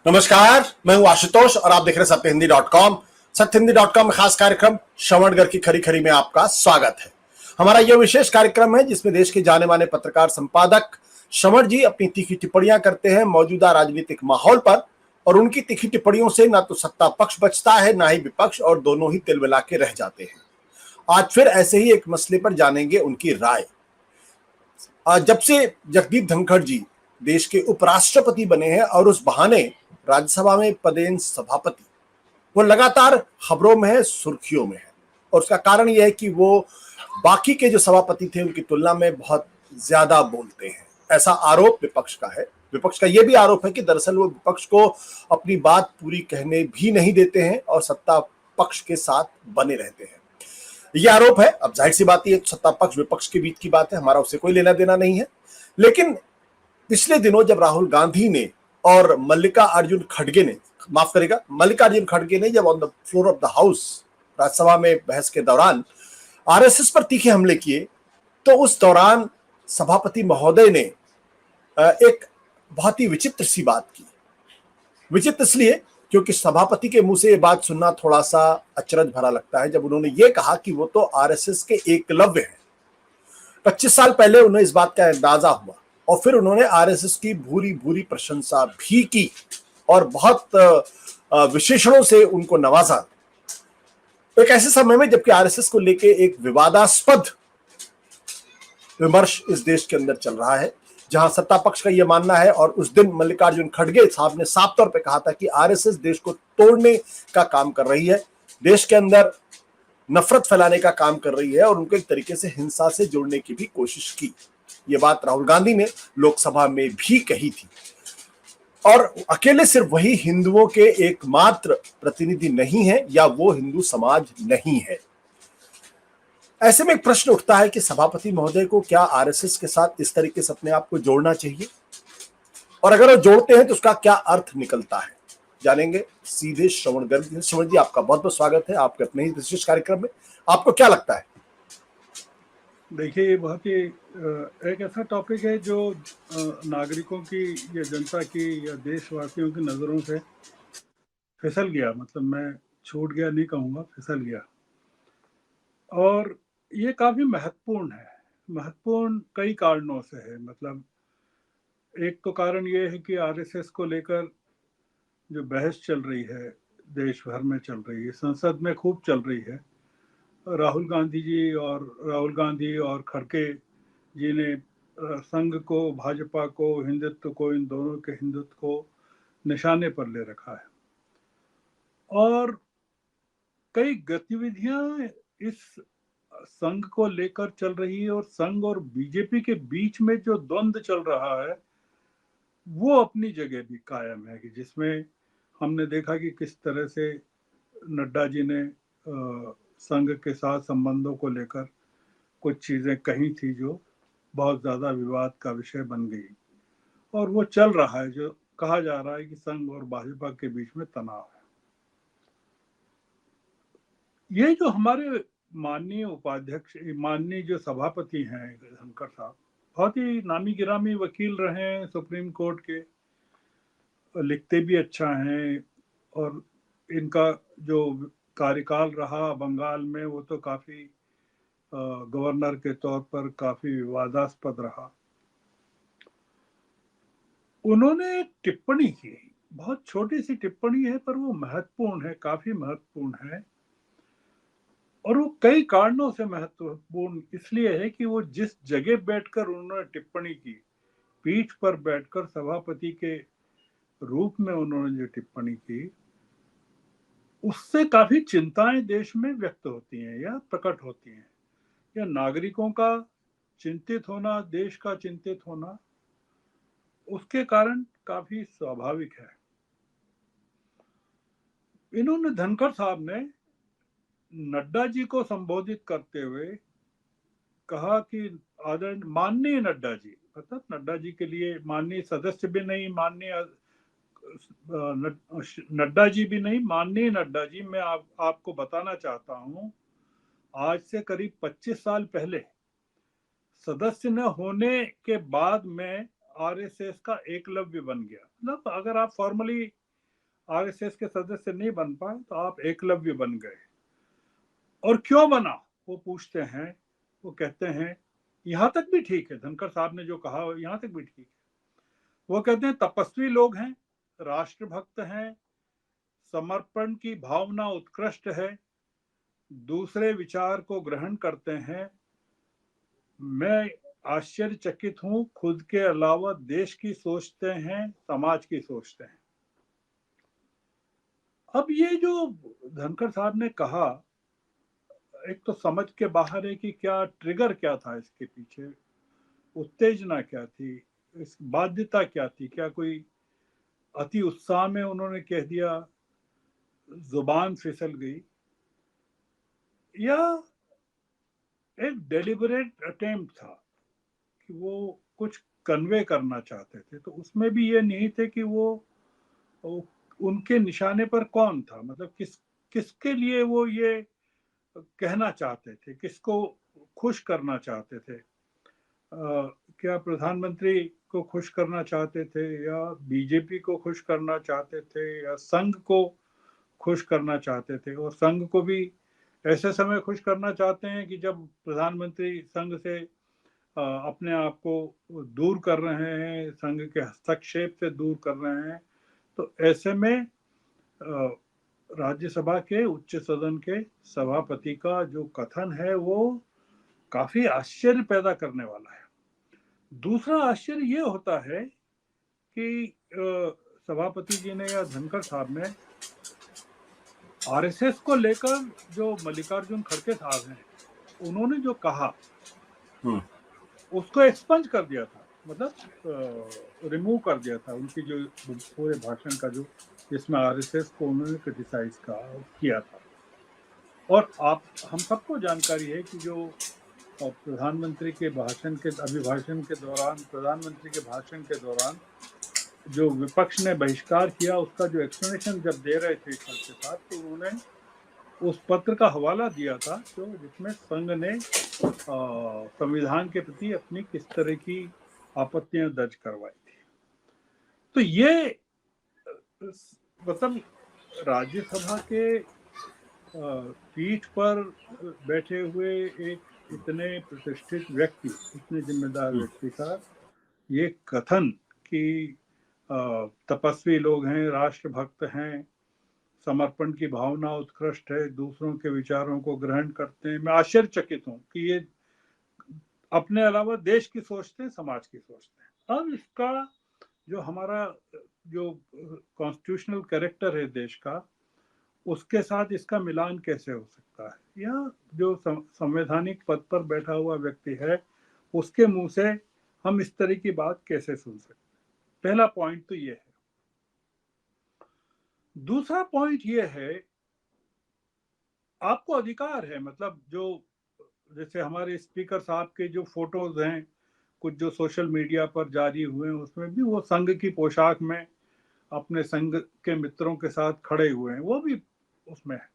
नमस्कार, मैं हूं आशुतोष और आप देख रहे हैं सत्यहिंदी.com। सत्यहिंदी.com में खास कार्यक्रम श्रवणगढ़ की खरी खरी में आपका स्वागत है। हमारा यह विशेष कार्यक्रम है जिसमें देश के जाने माने पत्रकार संपादक श्रवण जी अपनी तीखी टिप्पणियां करते हैं मौजूदा राजनीतिक माहौल पर, और उनकी तीखी टिप्पणियों से ना तो सत्ता पक्ष बचता है ना ही विपक्ष, और दोनों ही तिलमिला के रह जाते हैं। आज फिर ऐसे ही एक मसले पर जानेंगे उनकी राय। जब से जगदीप धनखड़ जी देश के उपराष्ट्रपति बने हैं और उस बहाने राज्यसभा में पदेन सभापति, वो लगातार खबरों में है, सुर्खियों में है। और उसका कारण यह है कि वो बाकी के जो सभापति थे उनकी तुलना में बहुत ज्यादा बोलते हैं, ऐसा आरोप विपक्ष का है। विपक्ष का यह भी आरोप है कि दरअसल वो विपक्ष को अपनी बात पूरी कहने भी नहीं देते हैं और सत्ता पक्ष के साथ बने रहते हैं। यह आरोप है। अब जाहिर सी बात है सत्ता पक्ष विपक्ष के बीच की बात है, हमारा उससे कोई लेना देना नहीं है। लेकिन पिछले दिनों जब राहुल गांधी ने और मल्लिकार्जुन खड़गे ने जब on the floor of the house Rajya Sabha में बहस के दौरान आरएसएस पर तीखे हमले किए, तो उस दौरान सभापति महोदय ने एक बहुत ही विचित्र सी बात की। विचित्र इसलिए क्योंकि सभापति के मुंह से यह बात सुनना थोड़ा सा अचरज भरा लगता है, जब उन्होंने ये कहा कि वो तो आरएसएस के एकलव्य हैं। 25 साल पहले उन्हें इस बात का अंदाजा हुआ और फिर उन्होंने आरएसएस की भूरी भूरी प्रशंसा भी की और बहुत विशेषणों से उनको नवाजा। एक ऐसे समय में जबकि आरएसएस को लेके एक विवादास्पद विमर्श इस देश के अंदर चल रहा है, जहां सत्ता पक्ष का यह मानना है, और उस दिन मल्लिकार्जुन खड़गे साहब ने साफ तौर पे कहा था कि आरएसएस देश को तोड़ने का काम कर रही है, देश के अंदर नफरत फैलाने का काम कर रही है और उनको एक तरीके से हिंसा से जोड़ने की भी कोशिश की। ये बात राहुल गांधी ने लोकसभा में भी कही थी। और अकेले सिर्फ वही हिंदुओं के एकमात्र प्रतिनिधि नहीं है या वो हिंदू समाज नहीं है। ऐसे में एक प्रश्न उठता है कि सभापति महोदय को क्या आरएसएस के साथ इस तरीके से अपने आप को जोड़ना चाहिए, और अगर वो जोड़ते हैं तो उसका क्या अर्थ निकलता है, जानेंगे सीधे श्रवणगढ़ जी। श्रवण जी, आपका बहुत बहुत स्वागत है आपके अपने ही विशेष कार्यक्रम में। आपको क्या लगता है? देखिए, ये बहुत ही एक ऐसा टॉपिक है जो नागरिकों की या जनता की या देशवासियों की नज़रों से फिसल गया। मतलब मैं छूट गया नहीं कहूँगा, फिसल गया। और ये काफ़ी महत्वपूर्ण है। महत्वपूर्ण कई कारणों से है। मतलब एक तो कारण ये है कि आरएसएस को लेकर जो बहस चल रही है, देश भर में चल रही है, संसद में खूब चल रही है। राहुल गांधी और खड़गे जी ने संघ को, भाजपा को, हिंदुत्व को, इन दोनों के हिंदुत्व को निशाने पर ले रखा है। और कई गतिविधियां इस संघ को लेकर चल रही है, और संघ और बीजेपी के बीच में जो द्वंद्व चल रहा है वो अपनी जगह भी कायम है, कि जिसमें हमने देखा कि किस तरह से नड्डा जी ने संघ के साथ संबंधों को लेकर कुछ चीज़ें कही थी जो बहुत ज़्यादा विवाद का विषय बन गई, और वो चल रहा है। जो कहा जा रहा है कि संघ और भाजपा के बीच में तनाव है। ये जो हमारे माननीय उपाध्यक्ष, माननीय जो सभापति हैं धनखड़ साहब, बहुत ही नामी गिरामी वकील रहे हैं सुप्रीम कोर्ट के, लिखते भी अच्छा हैं, और इनका जो कार्यकाल रहा बंगाल में वो तो काफ़ी गवर्नर के तौर पर काफ़ी विवादास्पद रहा। उन्होंने एक टिप्पणी की, बहुत छोटी सी टिप्पणी है पर वो महत्वपूर्ण है, काफ़ी महत्वपूर्ण है। और वो कई कारणों से महत्वपूर्ण इसलिए है कि वो जिस जगह बैठकर उन्होंने टिप्पणी की, पीठ पर बैठकर सभापति के रूप में उन्होंने जो टिप्पणी की, उससे काफ़ी चिंताएं देश में व्यक्त होती हैं या प्रकट होती हैं, या नागरिकों का चिंतित होना, देश का चिंतित होना, उसके कारण काफी स्वाभाविक है। इन्होंने, धनखड़ साहब ने नड्डा जी को संबोधित करते हुए कहा कि आदरणीय माननीय नड्डा जी, मतलब नड्डा जी के लिए माननीय सदस्य भी नहीं, माननीय नड्डा जी भी नहीं, माननीय नड्डा जी, मैं आपको बताना चाहता हूं, आज से करीब 25 साल पहले सदस्य न होने के बाद मैं आरएसएस का एकलव्य बन गया। मतलब अगर आप फॉर्मली आरएसएस के सदस्य नहीं बन पाए तो आप एकलव्य बन गए। और क्यों बना वो पूछते हैं, वो कहते हैं यहां तक भी ठीक है, धनखड़ साहब ने जो कहा यहां तक भी ठीक है। वो कहते हैं तपस्वी लोग हैं, राष्ट्रभक्त हैं, समर्पण की भावना उत्कृष्ट है, दूसरे विचार को ग्रहण करते हैं। मैं आश्चर्यचकित हूं, खुद के अलावा देश की सोचते हैं, समाज की सोचते हैं। अब ये जो धनखड़ साहब ने कहा, एक तो समझ के बाहर है कि क्या ट्रिगर क्या था इसके पीछे, उत्तेजना क्या थी, इस बाध्यता क्या थी, क्या कोई अति उत्साह में उन्होंने कह दिया, जुबान फिसल गई, या एक डेलिबरेट अटेम्प्ट था कि वो कुछ कन्वे करना चाहते थे। तो उसमें भी ये नहीं थे कि वो उनके निशाने पर कौन था, मतलब किसके लिए वो ये कहना चाहते थे, किसको खुश करना चाहते थे। क्या प्रधानमंत्री को खुश करना चाहते थे, या बीजेपी को खुश करना चाहते थे, या संघ को खुश करना चाहते थे। और संघ को भी ऐसे समय खुश करना चाहते हैं कि जब प्रधानमंत्री संघ से अपने आप को दूर कर रहे हैं, संघ के हस्तक्षेप से दूर कर रहे हैं। तो ऐसे में राज्यसभा के उच्च सदन के सभापति का जो कथन है वो काफी आश्चर्य पैदा करने वाला है। दूसरा आश्चर्य ये होता है कि सभापति जी ने या धनखड़ साहब ने आरएसएस को लेकर, जो मल्लिकार्जुन खड़गे साहब हैं, उन्होंने जो कहा उसको एक्सपंज कर दिया था, मतलब रिमूव कर दिया था उनकी जो पूरे भाषण का, जो जिसमें आरएसएस को उन्होंने क्रिटिसाइज किया था। और हम सबको जानकारी है कि जो प्रधानमंत्री के भाषण के अभिभाषण के दौरान, प्रधानमंत्री के भाषण के दौरान जो विपक्ष ने बहिष्कार किया, उसका जो एक्सप्लेनेशन जब दे रहे थे खड़गे साहब, तो उन्होंने उस पत्र का हवाला दिया था जो जिसमें संघ ने संविधान के प्रति अपनी किस तरह की आपत्तियां दर्ज करवाई थी। तो ये मतलब राज्यसभा के पीठ पर बैठे हुए एक इतने प्रतिष्ठित व्यक्ति, इतने जिम्मेदार व्यक्ति का ये कथन कि तपस्वी लोग हैं, राष्ट्रभक्त हैं, समर्पण की भावना उत्कृष्ट है, दूसरों के विचारों को ग्रहण करते हैं। मैं आश्चर्यचकित हूं कि ये अपने अलावा देश की सोचते हैं, समाज की सोचते हैं। अब इसका जो हमारा जो कॉन्स्टिट्यूशनल कैरेक्टर है देश का, उसके साथ इसका मिलान कैसे हो सकता है, या जो संवैधानिक पद पर बैठा हुआ व्यक्ति है उसके मुंह से हम इस तरह की बात कैसे सुन सकते हैं। पहला पॉइंट तो ये है। दूसरा पॉइंट ये है, आपको अधिकार है, मतलब जो जैसे हमारे स्पीकर साहब के जो फोटोज हैं कुछ जो सोशल मीडिया पर जारी हुए हैं, उसमें भी वो संघ की पोशाक में अपने संघ के मित्रों के साथ खड़े हुए हैं, वो भी उसमें है।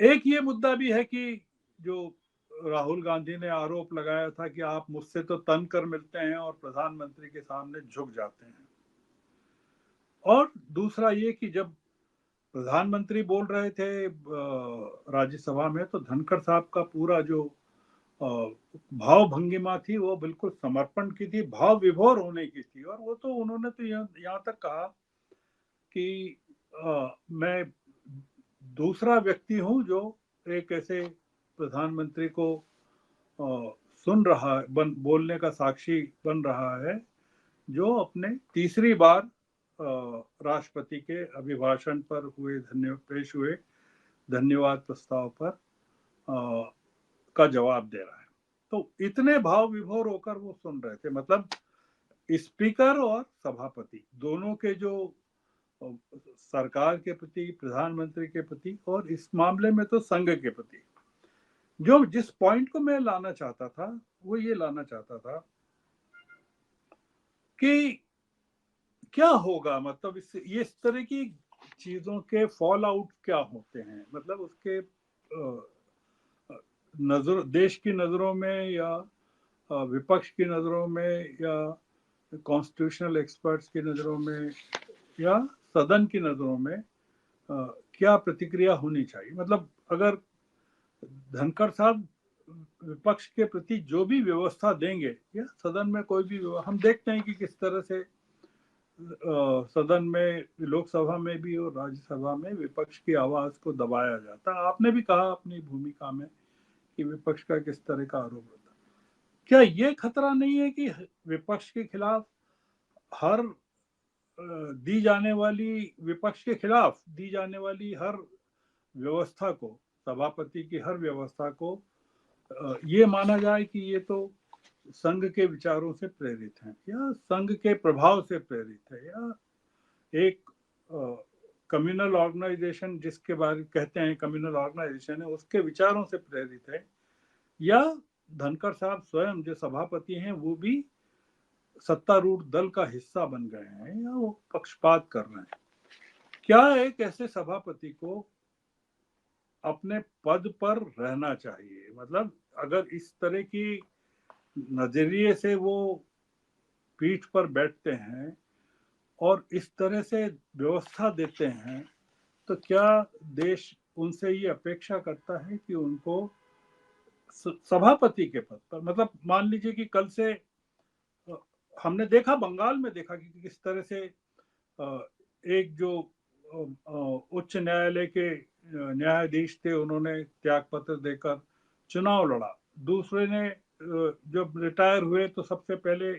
एक ये मुद्दा भी है कि जो राहुल गांधी ने आरोप लगाया था कि आप मुझसे तो तन कर मिलते हैं और प्रधानमंत्री के सामने झुक जाते हैं। और दूसरा ये कि जब प्रधानमंत्री बोल रहे थे राज्यसभा में, तो धनखड़ साहब का पूरा जो भाव भंगिमा थी वो बिल्कुल समर्पण की थी, भाव विभोर होने की थी। और वो तो उन्होंने तो यहाँ तक कहा कि मैं दूसरा व्यक्ति हूं जो एक ऐसे प्रधानमंत्री को सुन रहा है, बोलने का साक्षी बन रहा है, जो अपने तीसरी बार राष्ट्रपति के अभिभाषण पर पेश हुए धन्यवाद प्रस्ताव पर का जवाब दे रहा है। तो इतने भाव विभोर होकर वो सुन रहे थे, मतलब स्पीकर और सभापति दोनों के जो सरकार के प्रति, प्रधानमंत्री के प्रति, और इस मामले में तो संघ के प्रति, जो जिस पॉइंट को मैं लाना चाहता था वो ये लाना चाहता था कि क्या होगा, मतलब इस तरह की चीजों के फॉल आउट क्या होते हैं, मतलब उसके देश की नजरों में, या विपक्ष की नजरों में, या कॉन्स्टिट्यूशनल एक्सपर्ट्स की नजरों में या सदन की नजरों में क्या प्रतिक्रिया होनी चाहिए। मतलब अगर धनखड़ साहब विपक्ष के प्रति जो भी व्यवस्था देंगे या सदन में कोई भी हम देखते हैं कि किस तरह से सदन में, लोकसभा में भी और राज्यसभा में विपक्ष की आवाज को दबाया जाता है। आपने भी कहा अपनी भूमिका में कि विपक्ष का किस तरह का आरोप होता है। क्या ये खतरा नहीं है कि विपक्ष के खिलाफ हर दी जाने वाली, विपक्ष के खिलाफ दी जाने वाली हर व्यवस्था को, सभापति की हर व्यवस्था को ये माना जाए कि ये तो संघ के विचारों से प्रेरित है या संघ के प्रभाव से प्रेरित है या एक कम्युनल ऑर्गेनाइजेशन जिसके बारे कहते हैं कम्युनल ऑर्गेनाइजेशन है उसके विचारों से प्रेरित है, या धनखड़ साहब स्वयं जो सभापति हैं वो भी सत्तारूढ़ दल का हिस्सा बन गए हैं या वो पक्षपात कर रहे हैं। क्या एक ऐसे सभापति को अपने पद पर रहना चाहिए? मतलब अगर इस तरह की नजरिए से वो पीठ पर बैठते हैं और इस तरह से व्यवस्था देते हैं तो क्या देश उनसे ये अपेक्षा करता है कि उनको सभापति के पद पर, मतलब मान लीजिए कि कल से हमने देखा, बंगाल में देखा कि किस तरह से एक जो उच्च न्यायालय के न्यायाधीश थे उन्होंने त्याग पत्र देकर चुनाव लड़ा, दूसरे ने जब रिटायर हुए तो सबसे पहले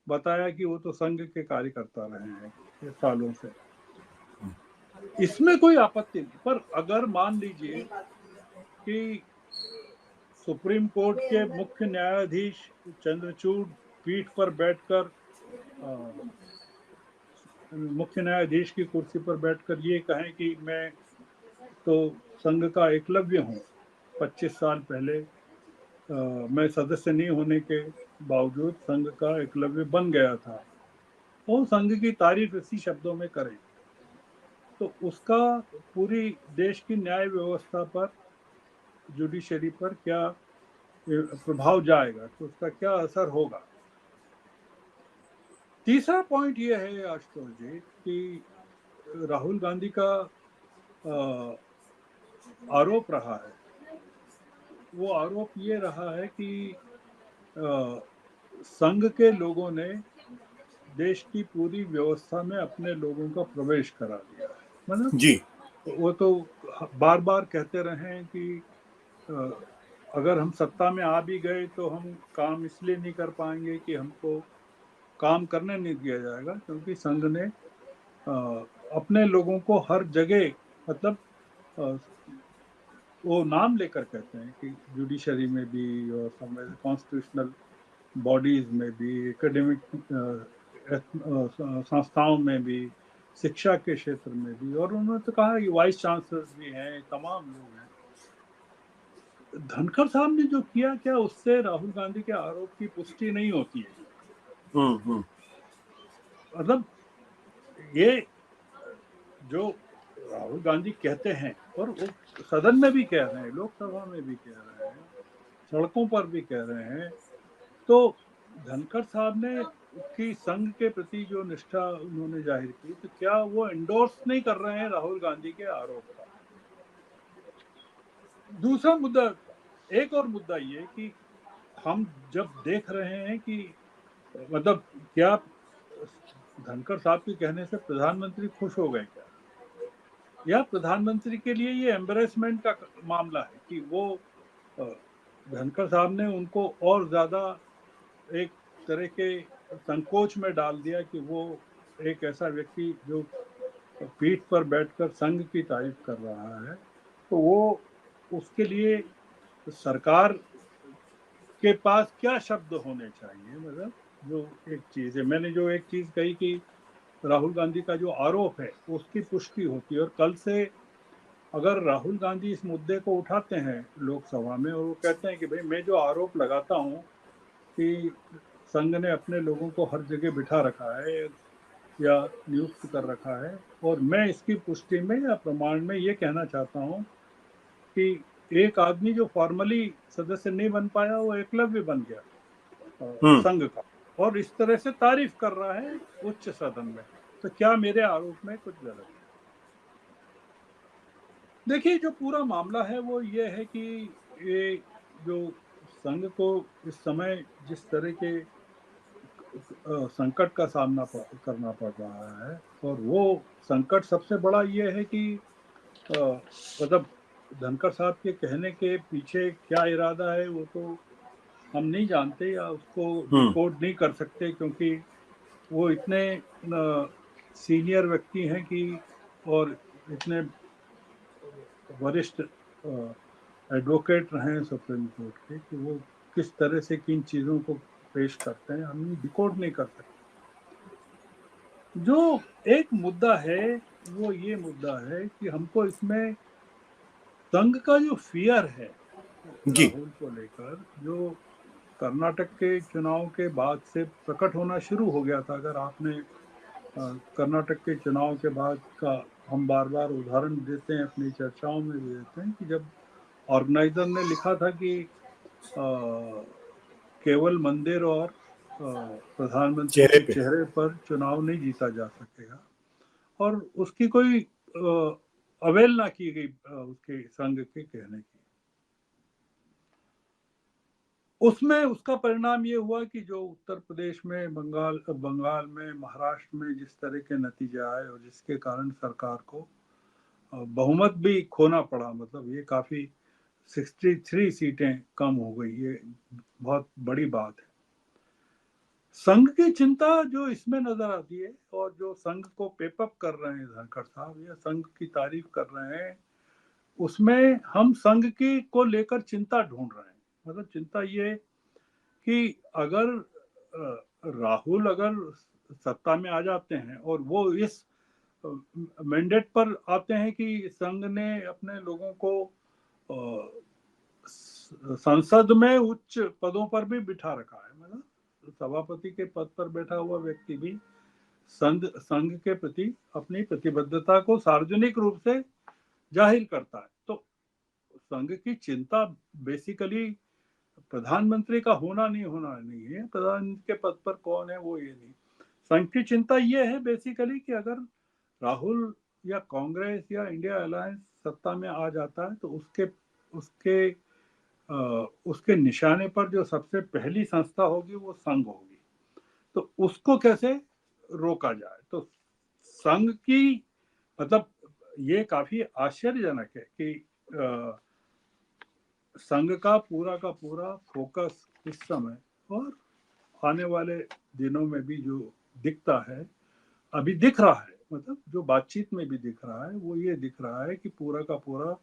बताया कि वो तो संघ के कार्यकर्ता रहे हैं सालों से। इसमें कोई आपत्ति नहीं, पर अगर मान लीजिए कि सुप्रीम कोर्ट के मुख्य न्यायाधीश चंद्रचूड़ पीठ पर बैठकर मुख्य न्यायाधीश की कुर्सी पर बैठकर ये कहें कि मैं तो संघ का एकलव्य हूँ, 25 साल पहले मैं सदस्य नहीं होने के बावजूद संघ का एकलव्य बन गया था, और संघ की तारीफ इसी शब्दों में करें, तो उसका पूरी देश की न्याय व्यवस्था पर, जुडिशरी पर क्या प्रभाव जाएगा, तो उसका क्या असर होगा। तीसरा पॉइंट ये है आशुतोष जी कि राहुल गांधी का आरोप रहा है, वो आरोप ये रहा है कि संघ के लोगों ने देश की पूरी व्यवस्था में अपने लोगों का प्रवेश करा दिया है। मतलब जी, वो तो बार बार कहते रहे हैं कि अगर हम सत्ता में आ भी गए तो हम काम इसलिए नहीं कर पाएंगे कि हमको काम करने नहीं दिया जाएगा, क्योंकि संघ ने अपने लोगों को हर जगह, मतलब वो नाम लेकर कहते हैं कि जुडिशरी में भी और कॉन्स्टिट्यूशनल बॉडीज में भी, एकेडमिक संस्थाओं में भी, शिक्षा के क्षेत्र में भी, और उन्होंने तो कहा कि वाइस चांसलर्स भी हैं, तमाम लोग हैं। धनखड़ साहब ने जो किया, क्या उससे राहुल गांधी के आरोप की पुष्टि नहीं होती है? मतलब ये जो राहुल गांधी कहते हैं और वो सदन में भी कह रहे हैं, लोकसभा में भी कह रहे हैं, सड़कों पर भी कह रहे हैं, तो धनखड़ साहब ने की संघ के प्रति जो निष्ठा उन्होंने जाहिर की, तो क्या वो एंडोर्स नहीं कर रहे हैं राहुल गांधी के आरोप का? दूसरा मुद्दा, एक और मुद्दा ये कि हम जब देख रहे हैं कि मतलब क्या धनखड़ साहब के कहने से प्रधानमंत्री खुश हो गए क्या, या प्रधानमंत्री के लिए ये एम्बेरसमेंट का मामला है कि वो धनखड़ साहब ने उनको और ज्यादा एक तरह के संकोच में डाल दिया कि वो एक ऐसा व्यक्ति जो पीठ पर बैठकर संघ की तारीफ कर रहा है, तो वो उसके लिए सरकार के पास क्या शब्द होने चाहिए। मतलब जो एक चीज है, मैंने जो एक चीज कही कि राहुल गांधी का जो आरोप है उसकी पुष्टि होती है, और कल से अगर राहुल गांधी इस मुद्दे को उठाते हैं लोकसभा में और वो कहते हैं कि भाई मैं जो आरोप लगाता हूँ कि संघ ने अपने लोगों को हर जगह बिठा रखा है या नियुक्त कर रखा है, और मैं इसकी पुष्टि में या प्रमाण में ये कहना चाहता हूँ कि एक आदमी जो फॉर्मली सदस्य नहीं बन पाया वो एकलव्य बन गया संघ का, और इस तरह से तारीफ कर रहा है उच्च सदन में, तो क्या मेरे आरोप में कुछ गलत है? देखिए, जो पूरा मामला है वो ये है कि ये जो संघ को इस समय जिस तरह के संकट का सामना करना पड़ रहा है, और वो संकट सबसे बड़ा ये है कि मतलब धनखड़ साहब के कहने के पीछे क्या इरादा है वो तो हम नहीं जानते या उसको हम्म। डिकोड नहीं कर सकते, क्योंकि वो इतने सीनियर व्यक्ति हैं कि, और इतने वरिष्ठ एडवोकेट रहे हैं सुप्रीम कोर्ट के, कि वो किस तरह से किन चीज़ों को पेश करते हैं हम डिकोड नहीं कर सकते। जो एक मुद्दा है वो ये मुद्दा है कि हमको इसमें संघ का जो फियर है जी। राहुल को लेकर, जो कर्नाटक के चुनाव के बाद से प्रकट होना शुरू हो गया था। अगर आपने कर्नाटक के चुनाव के बाद का हम बार बार उदाहरण देते हैं, अपनी चर्चाओं में भी देते हैं, कि जब ऑर्गेनाइजर ने लिखा था कि केवल मंदिर और प्रधानमंत्री चेहरे के पे। चेहरे पर चुनाव नहीं जीता जा सकेगा, और उसकी कोई अवहेलना की गई उसके संघ के कहने की। उसमें उसका परिणाम ये हुआ कि जो उत्तर प्रदेश में, बंगाल में, महाराष्ट्र में जिस तरह के नतीजे आए, और जिसके कारण सरकार को बहुमत भी खोना पड़ा, मतलब ये काफी 63 सीटें कम हो गई, ये बहुत बड़ी बात है। संघ की चिंता जो इसमें नजर आती है, और जो संघ को पेपअप कर रहे हैं धनखड़ साहब, या संघ की तारीफ कर रहे हैं, उसमें हम संघ की को लेकर चिंता ढूंढ रहे हैं। मतलब चिंता ये कि अगर राहुल अगर सत्ता में आ जाते हैं, और वो इस मैंडेट पर आते हैं कि संघ ने अपने लोगों को संसद में उच्च पदों पर भी बिठा रखा है, मतलब सभापति के पद पर बैठा हुआ व्यक्ति भी संघ के प्रति अपनी प्रतिबद्धता को सार्वजनिक रूप से जाहिर करता है। तो संघ की चिंता बेसिकली प्रधानमंत्री का होना नहीं होना नहीं है, प्रधानमंत्री के पद पर कौन है वो ये नहीं। संघ की चिंता ये है बेसिकली कि अगर राहुल या कांग्रेस या इंडिया अलायंस सत्ता में आ जाता है, तो उसके उसके उसके निशाने पर जो सबसे पहली संस्था होगी वो संघ होगी। तो उसको कैसे रोका जाए, तो संघ की, मतलब ये काफी आश्चर्यजनक है कि संघ का पूरा फोकस इस समय और आने वाले दिनों में भी जो दिखता है, अभी दिख रहा है, मतलब जो बातचीत में भी दिख रहा है, वो ये दिख रहा है कि पूरा का पूरा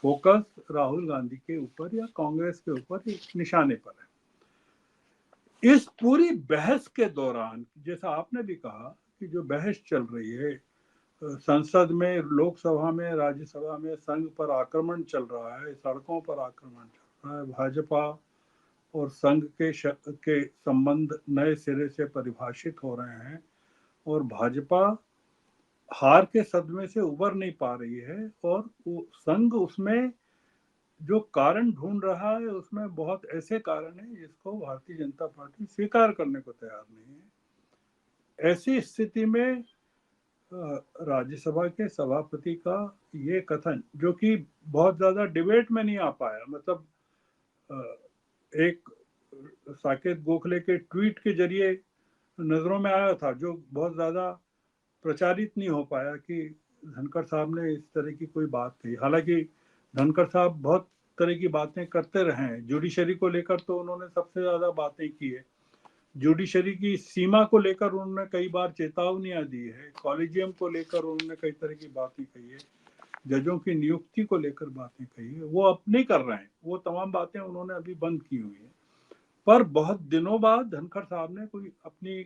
फोकस राहुल गांधी के ऊपर या कांग्रेस के ऊपर एक निशाने पर है। इस पूरी बहस के दौरान, जैसा आपने भी कहा कि जो बहस चल रही है संसद में, लोकसभा में, राज्यसभा में, संघ पर आक्रमण चल रहा है, सड़कों पर आक्रमण चल रहा है, भाजपा और संघ के संबंध नए सिरे से परिभाषित हो रहे हैं, और भाजपा हार के सदमे से उबर नहीं पा रही है, और वो संघ उसमें जो कारण ढूंढ रहा है, उसमें बहुत ऐसे कारण हैं जिसको भारतीय जनता पार्टी स्वीकार करने को तैयार नहीं है। ऐसी स्थिति में राज्यसभा के सभापति का ये कथन, जो कि बहुत ज्यादा डिबेट में नहीं आ पाया, मतलब एक साकेत गोखले के ट्वीट के जरिए नजरों में आया था, जो बहुत ज्यादा प्रचारित नहीं हो पाया कि धनखड़ साहब ने इस तरह की कोई बात कही। हालांकि धनखड़ साहब बहुत तरह की बातें करते रहे हैं, जुडिशरी को लेकर तो उन्होंने सबसे ज्यादा बातें की है, जुडिशरी की सीमा को लेकर उन्होंने कई बार चेतावनियां दी है, कॉलेजियम को लेकर उन्होंने कई तरह की बातें कही है, जजों की नियुक्ति को लेकर बातें कही है। वो अब नहीं कर रहे हैं, वो तमाम बातें उन्होंने अभी बंद की हुई है। पर बहुत दिनों बाद धनखड़ साहब ने कोई अपनी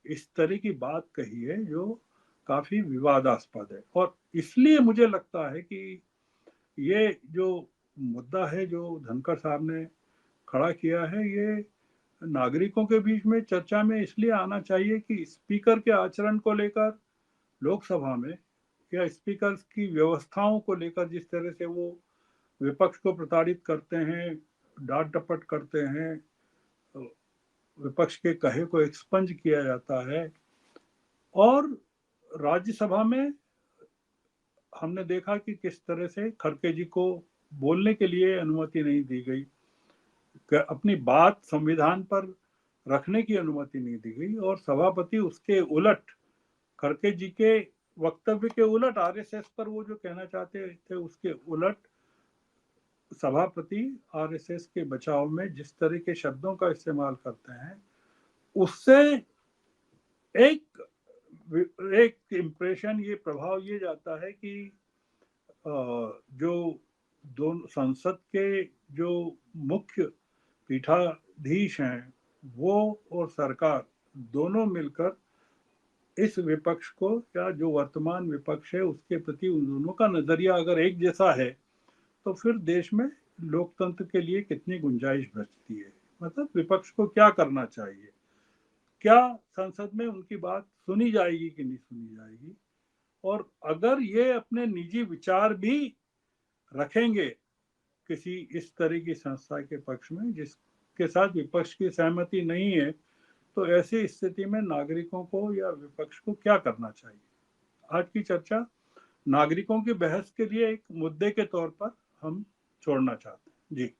इस तरह की बात कही है जो काफी विवादास्पद है, और इसलिए मुझे लगता है कि ये जो मुद्दा है जो धनखड़ साहब ने खड़ा किया है, ये नागरिकों के बीच में चर्चा में इसलिए आना चाहिए कि स्पीकर के आचरण को लेकर लोकसभा में, या स्पीकर की व्यवस्थाओं को लेकर, जिस तरह से वो विपक्ष को प्रताड़ित करते हैं, डांट डपट करते हैं, विपक्ष के कहे को एक्सपंज किया जाता है, और राज्यसभा में हमने देखा कि किस तरह से खड़गे जी को बोलने के लिए अनुमति नहीं दी गई, अपनी बात संविधान पर रखने की अनुमति नहीं दी गई, और सभापति उसके उलट, खड़गे जी के वक्तव्य के उलट, आरएसएस पर वो जो कहना चाहते थे उसके उलट सभापति आरएसएस के बचाव में जिस तरह के शब्दों का इस्तेमाल करते हैं, उससे एक एक इम्प्रेशन, ये प्रभाव ये जाता है कि जो दोनों संसद के जो मुख्य पीठाधीश हैं वो और सरकार दोनों मिलकर इस विपक्ष को, या जो वर्तमान विपक्ष है उसके प्रति उन दोनों का नजरिया अगर एक जैसा है तो फिर देश में लोकतंत्र के लिए कितनी गुंजाइश बचती है। मतलब विपक्ष को क्या करना चाहिए, क्या संसद में उनकी बात सुनी जाएगी कि नहीं सुनी जाएगी, और अगर ये अपने निजी विचार भी रखेंगे किसी इस तरह की संस्था के पक्ष में जिसके साथ विपक्ष की सहमति नहीं है, तो ऐसी स्थिति में नागरिकों को या विपक्ष को क्या करना चाहिए। आज की चर्चा नागरिकों की बहस के लिए एक मुद्दे के तौर पर हम छोड़ना चाहते हैं। जी।